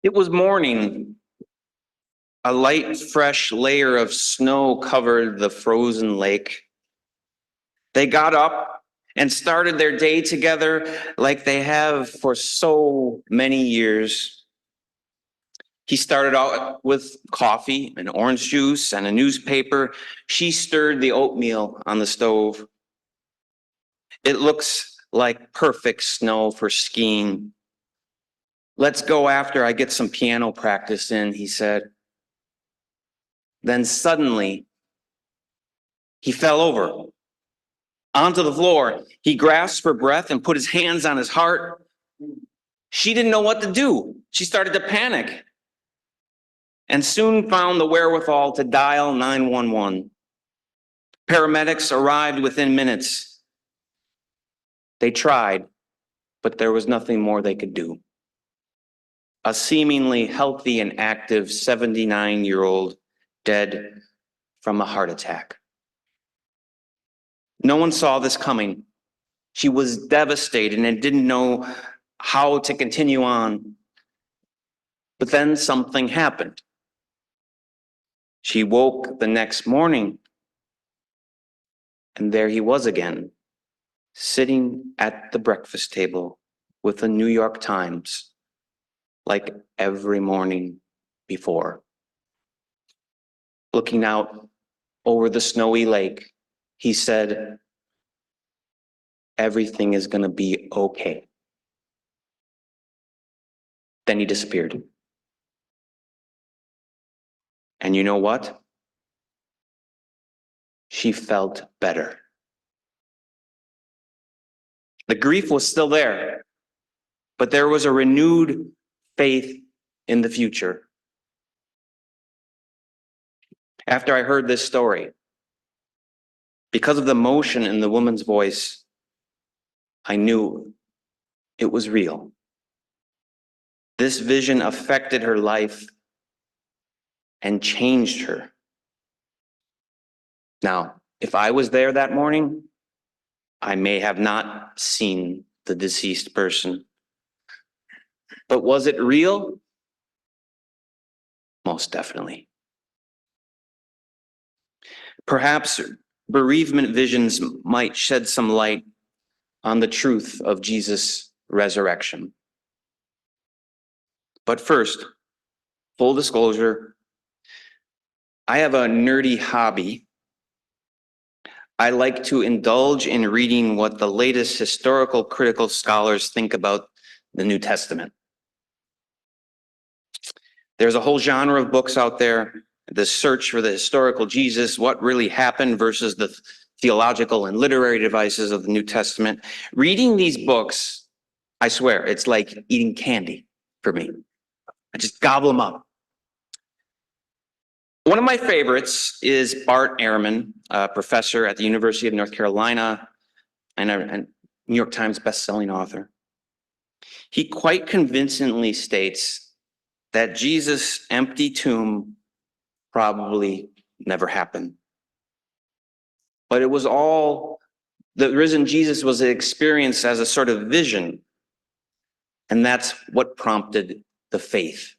It was morning. A light, fresh layer of snow covered the frozen lake. They got up and started their day together like they have for so many years. He started out with coffee and orange juice and a newspaper. She stirred the oatmeal on the stove. It looks like perfect snow for skiing. Let's go after I get some piano practice in, he said. Then suddenly, he fell over onto the floor. He grasped for breath and put his hands on his heart. She didn't know what to do. She started to panic and soon found the wherewithal to dial 911. Paramedics arrived within minutes. They tried, but there was nothing more they could do. A seemingly healthy and active 79-year-old dead from a heart attack. No one saw this coming. She was devastated and didn't know how to continue on. But then something happened. She woke the next morning, and there he was again, sitting at the breakfast table with the New York Times, like every morning before. Looking out over the snowy lake, he said, "Everything is going to be okay." Then he disappeared. And you know what? She felt better. The grief was still there, but there was a renewed faith in the future. After I heard this story, because of the emotion in the woman's voice, I knew it was real. This vision affected her life and changed her. Now, if I was there that morning, I may have not seen the deceased person. But was it real? Most definitely. Perhaps bereavement visions might shed some light on the truth of Jesus' resurrection. But first, full disclosure, I have a nerdy hobby. I like to indulge in reading what the latest historical critical scholars think about the New Testament. There's a whole genre of books out there, the search for the historical Jesus, what really happened versus the theological and literary devices of the New Testament. Reading these books, I swear, it's like eating candy for me. I just gobble them up. One of my favorites is Bart Ehrman, a professor at the University of North Carolina and a New York Times bestselling author. He quite convincingly states that Jesus' empty tomb probably never happened. But it was all, the risen Jesus was experienced as a sort of vision, and that's what prompted the faith.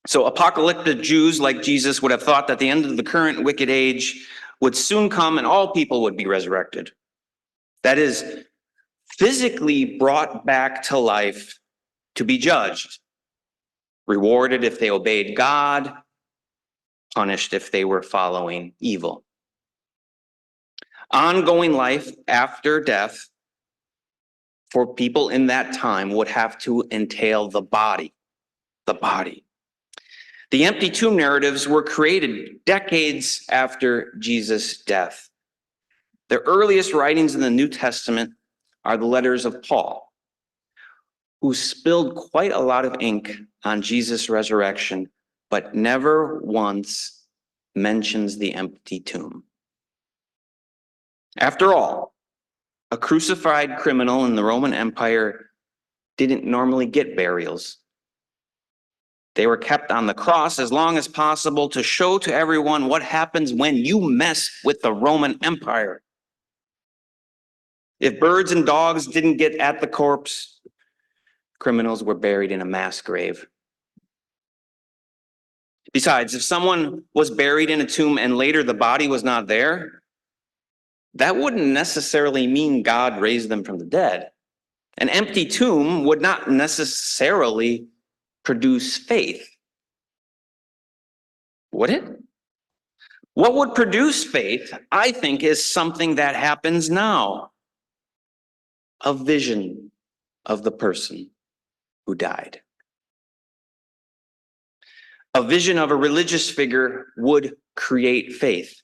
So apocalyptic Jews like Jesus would have thought that the end of the current wicked age would soon come and all people would be resurrected. That is, physically brought back to life to be judged, rewarded if they obeyed God, punished if they were following evil. Ongoing life after death for people in that time would have to entail the body. The empty tomb narratives were created decades after Jesus' death. The earliest writings in the New Testament are the letters of Paul, who spilled quite a lot of ink on Jesus' resurrection, but never once mentions the empty tomb. After all, a crucified criminal in the Roman Empire didn't normally get burials. They were kept on the cross as long as possible to show to everyone what happens when you mess with the Roman Empire. If birds and dogs didn't get at the corpse, criminals were buried in a mass grave. Besides, if someone was buried in a tomb and later the body was not there, that wouldn't necessarily mean God raised them from the dead. An empty tomb would not necessarily produce faith, would it? What would produce faith, I think, is something that happens now. A vision of the person who died. A vision of a religious figure would create faith.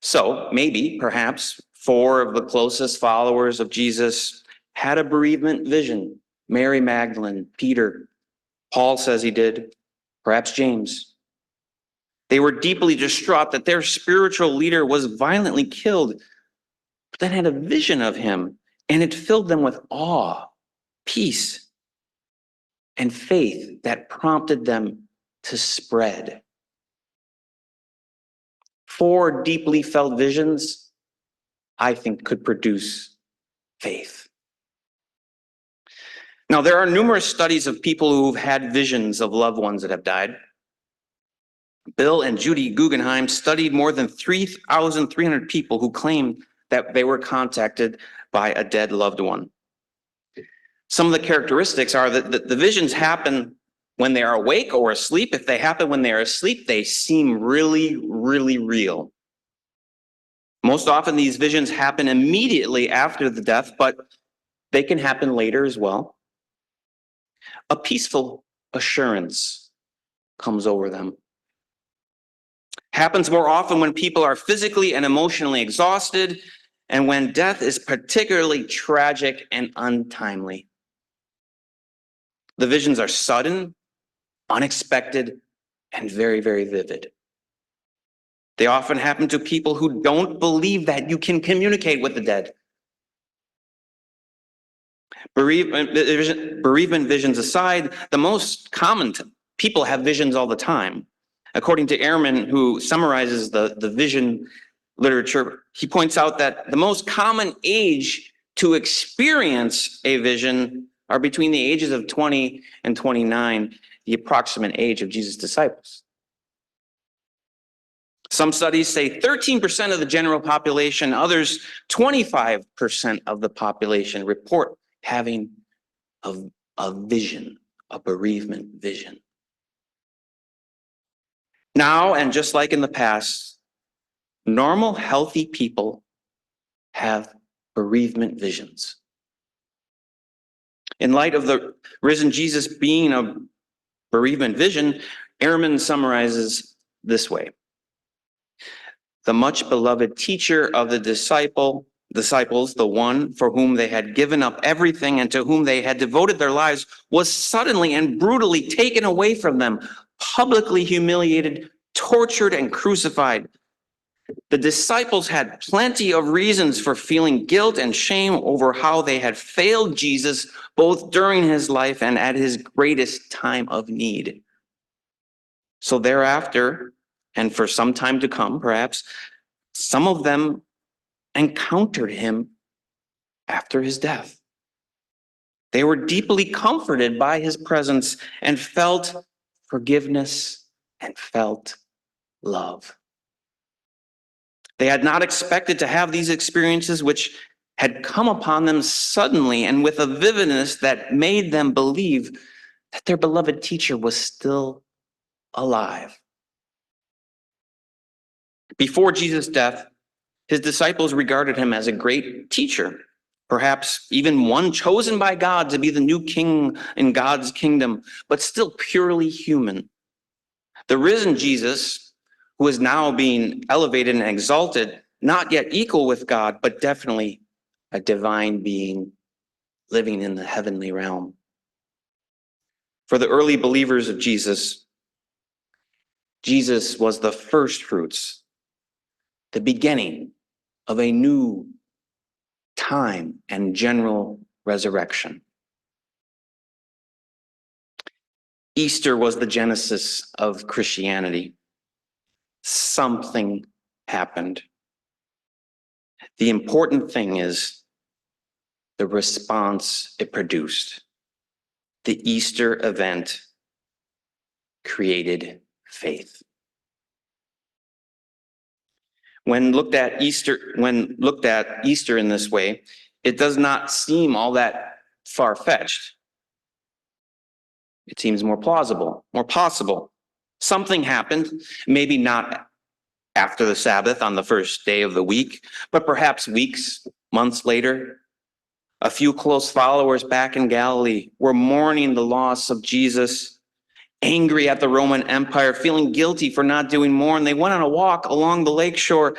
So maybe, perhaps, 4 of the closest followers of Jesus had a bereavement vision. Mary Magdalene, Peter, Paul says he did, perhaps James. They were deeply distraught that their spiritual leader was violently killed, but then had a vision of him, and it filled them with awe, peace, and faith that prompted them to spread. 4 deeply felt visions, I think, could produce faith. Now, there are numerous studies of people who've had visions of loved ones that have died. Bill and Judy Guggenheim studied more than 3,300 people who claimed that they were contacted by a dead loved one. Some of the characteristics are that the visions happen when they are awake or asleep. If they happen when they are asleep, they seem really, really real. Most often these visions happen immediately after the death, but they can happen later as well. A peaceful assurance comes over them. Happens more often when people are physically and emotionally exhausted, and when death is particularly tragic and untimely. The visions are sudden, unexpected, and very, very vivid. They often happen to people who don't believe that you can communicate with the dead. Bereavement visions aside, the most common people have visions all the time. According to Ehrman, who summarizes the vision literature, he points out that the most common age to experience a vision are between the ages of 20 and 29, the approximate age of Jesus' disciples. Some studies say 13% of the general population, others 25% of the population report having a vision, a bereavement vision. Now, and just like in the past, normal, healthy people have bereavement visions. In light of the risen Jesus being a bereavement vision, Ehrman summarizes this way. The much beloved teacher of the disciples, the one for whom they had given up everything and to whom they had devoted their lives, was suddenly and brutally taken away from them, publicly humiliated, tortured, and crucified. The disciples had plenty of reasons for feeling guilt and shame over how they had failed Jesus both during his life and at his greatest time of need. So thereafter, and for some time to come, perhaps, some of them encountered him after his death. They were deeply comforted by his presence and felt forgiveness and felt love. They had not expected to have these experiences, which had come upon them suddenly and with a vividness that made them believe that their beloved teacher was still alive. Before Jesus' death, his disciples regarded him as a great teacher, perhaps even one chosen by God to be the new king in God's kingdom, but still purely human. The risen Jesus, who is now being elevated and exalted, not yet equal with God, but definitely a divine being living in the heavenly realm. For the early believers of Jesus, Jesus was the first fruits, the beginning of a new time and general resurrection. Easter was the genesis of Christianity. Something happened. The important thing is the response it produced. the Easter event created faith. When looked at Easter in this way, it does not seem all that far-fetched. It seems more plausible, more possible. Something happened, maybe not after the Sabbath on the first day of the week, but perhaps weeks, months later. A few close followers back in Galilee were mourning the loss of Jesus, angry at the Roman Empire, feeling guilty for not doing more, and they went on a walk along the lakeshore,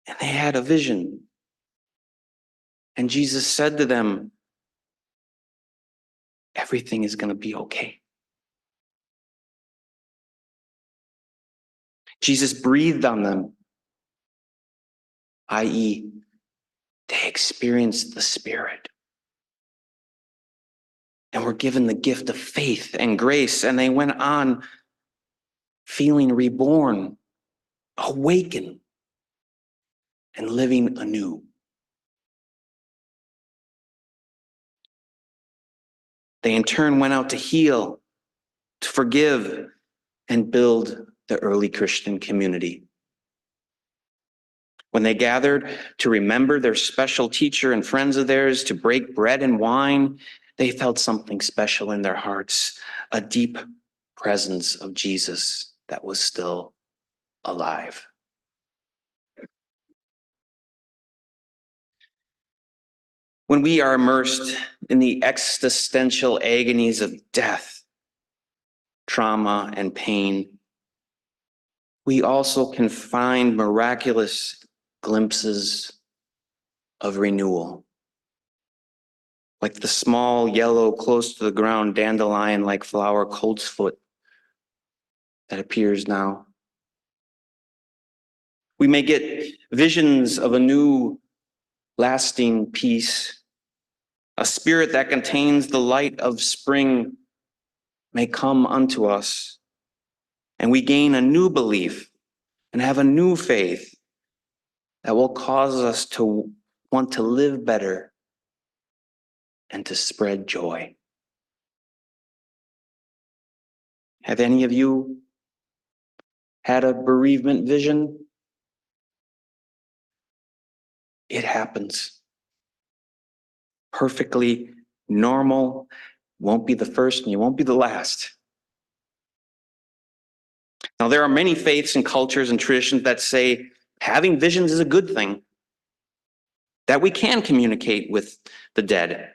and they had a vision. And Jesus said to them, everything is going to be okay. Jesus breathed on them, i.e., they experienced the Spirit and were given the gift of faith and grace, and they went on feeling reborn, awakened, and living anew. They in turn went out to heal, to forgive, and build the early Christian community. When they gathered to remember their special teacher and friends of theirs, to break bread and wine, they felt something special in their hearts, a deep presence of Jesus that was still alive. When we are immersed in the existential agonies of death, trauma, and pain, we also can find miraculous glimpses of renewal. Like the small, yellow, close to the ground dandelion-like flower coltsfoot that appears now. We may get visions of a new, lasting peace. A spirit that contains the light of spring may come unto us, and we gain a new belief and have a new faith that will cause us to want to live better and to spread joy. Have any of you had a bereavement vision? It happens. Perfectly normal. Won't be the first and you won't be the last. Now, there are many faiths and cultures and traditions that say having visions is a good thing, that we can communicate with the dead.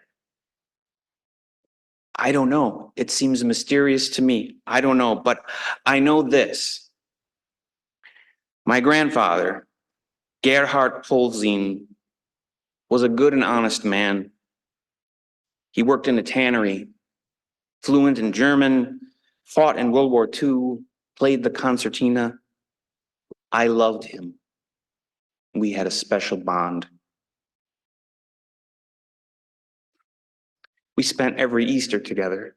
I don't know. It seems mysterious to me. I don't know, but I know this. My grandfather, Gerhard Polzin, was a good and honest man. He worked in a tannery, fluent in German, fought in World War II, played the concertina. I loved him. We had a special bond. We spent every Easter together.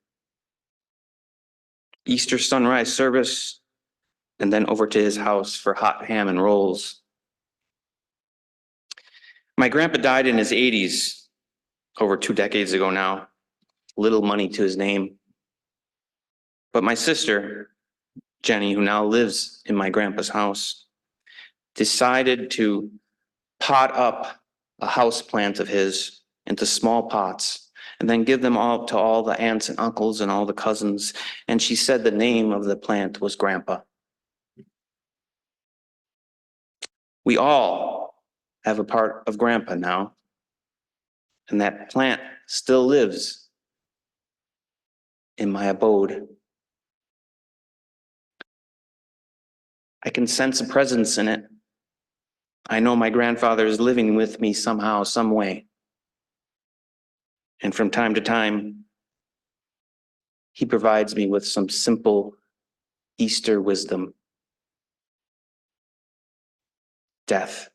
Easter sunrise service, and then over to his house for hot ham and rolls. My grandpa died in his 80s, over 2 decades ago now. Little money to his name. But my sister, Jenny, who now lives in my grandpa's house, decided to pot up a house plant of his into small pots and then give them all to all the aunts and uncles and all the cousins. And she said the name of the plant was Grandpa. We all have a part of Grandpa now, and that plant still lives in my abode. I can sense a presence in it. I know my grandfather is living with me somehow, some way. And from time to time, he provides me with some simple Easter wisdom. Death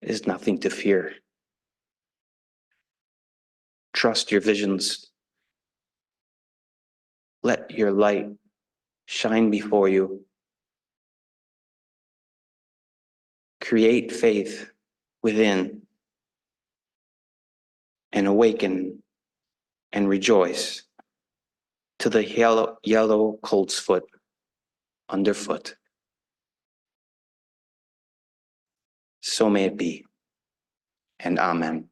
is nothing to fear. Trust your visions. Let your light shine before you. Create faith within and awaken and rejoice to the yellow colt's foot underfoot. So may it be, and amen.